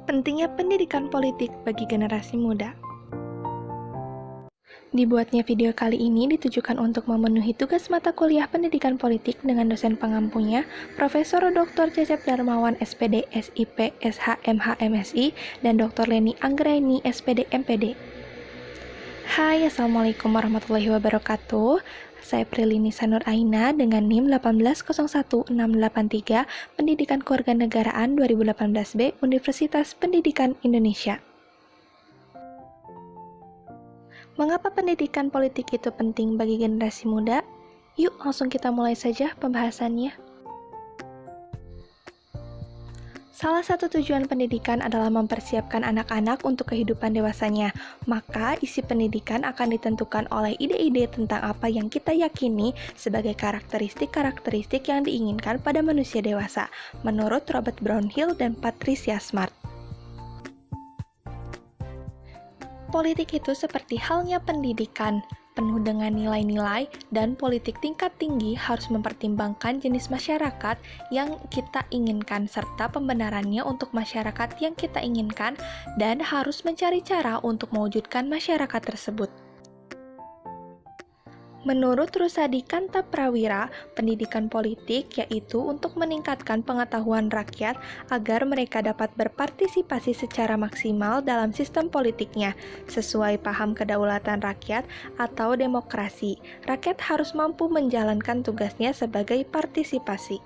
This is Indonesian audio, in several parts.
Pentingnya pendidikan politik bagi generasi muda. Dibuatnya video kali ini ditujukan untuk memenuhi tugas mata kuliah pendidikan politik dengan dosen pengampunya, Profesor Dr. Cecep Darmawan SPD, SIP, SHMH, MSI, dan Dr. Leni Anggraini, SPD, MPD. Hai, Assalamualaikum warahmatullahi wabarakatuh. Saya Prilini Sanur Aina dengan NIM 1801683, Pendidikan Kewarganegaraan 2018B, Universitas Pendidikan Indonesia. Mengapa pendidikan politik itu penting bagi generasi muda? Yuk langsung kita mulai saja pembahasannya. Salah satu tujuan pendidikan adalah mempersiapkan anak-anak untuk kehidupan dewasanya. Maka isi pendidikan akan ditentukan oleh ide-ide tentang apa yang kita yakini sebagai karakteristik-karakteristik yang diinginkan pada manusia dewasa, menurut Robert Brownhill dan Patricia Smart. Politik itu seperti halnya pendidikan, penuh dengan nilai-nilai, dan politik tingkat tinggi harus mempertimbangkan jenis masyarakat yang kita inginkan serta pembenarannya untuk masyarakat yang kita inginkan dan harus mencari cara untuk mewujudkan masyarakat tersebut. Menurut Rusadi Kantaprawira, pendidikan politik yaitu untuk meningkatkan pengetahuan rakyat agar mereka dapat berpartisipasi secara maksimal dalam sistem politiknya, sesuai paham kedaulatan rakyat atau demokrasi. Rakyat harus mampu menjalankan tugasnya sebagai partisipasi.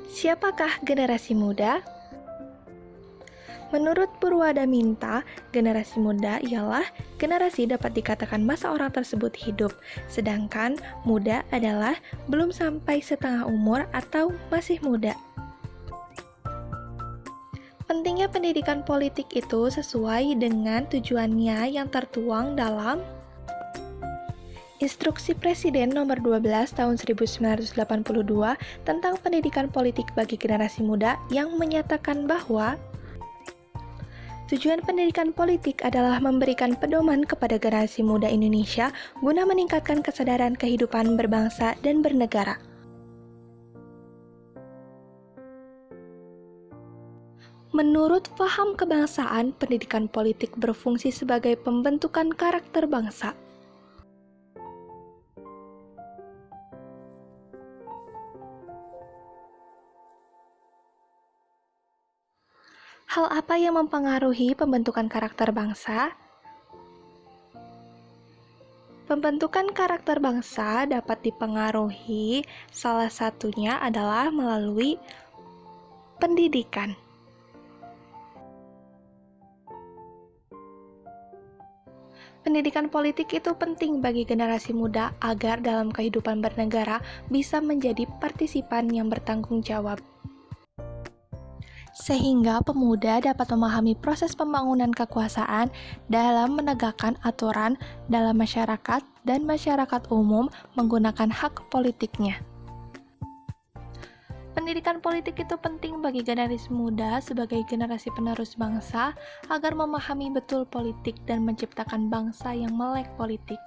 Siapakah generasi muda? Menurut Purwadaminta, generasi muda ialah generasi dapat dikatakan masa orang tersebut hidup, sedangkan muda adalah belum sampai setengah umur atau masih muda. Pentingnya pendidikan politik itu sesuai dengan tujuannya yang tertuang dalam Instruksi Presiden Nomor 12 Tahun 1982 tentang Pendidikan Politik bagi Generasi Muda yang menyatakan bahwa tujuan pendidikan politik adalah memberikan pedoman kepada generasi muda Indonesia guna meningkatkan kesadaran kehidupan berbangsa dan bernegara. Menurut paham kebangsaan, pendidikan politik berfungsi sebagai pembentukan karakter bangsa. Hal apa yang mempengaruhi pembentukan karakter bangsa? Pembentukan karakter bangsa dapat dipengaruhi, salah satunya adalah melalui pendidikan. Pendidikan politik itu penting bagi generasi muda agar dalam kehidupan bernegara bisa menjadi partisipan yang bertanggung jawab, sehingga pemuda dapat memahami proses pembangunan kekuasaan dalam menegakkan aturan dalam masyarakat dan masyarakat umum menggunakan hak politiknya. Pendidikan politik itu penting bagi generasi muda sebagai generasi penerus bangsa agar memahami betul politik dan menciptakan bangsa yang melek politik.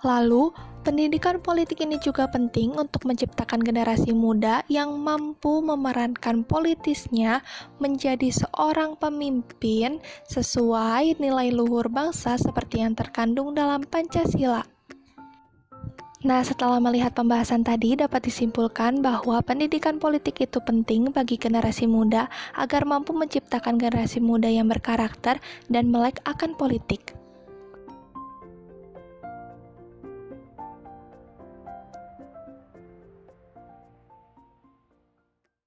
Lalu, pendidikan politik ini juga penting untuk menciptakan generasi muda yang mampu memerankan politisnya menjadi seorang pemimpin sesuai nilai luhur bangsa seperti yang terkandung dalam Pancasila. Nah, setelah melihat pembahasan tadi, dapat disimpulkan bahwa pendidikan politik itu penting bagi generasi muda agar mampu menciptakan generasi muda yang berkarakter dan melek akan politik.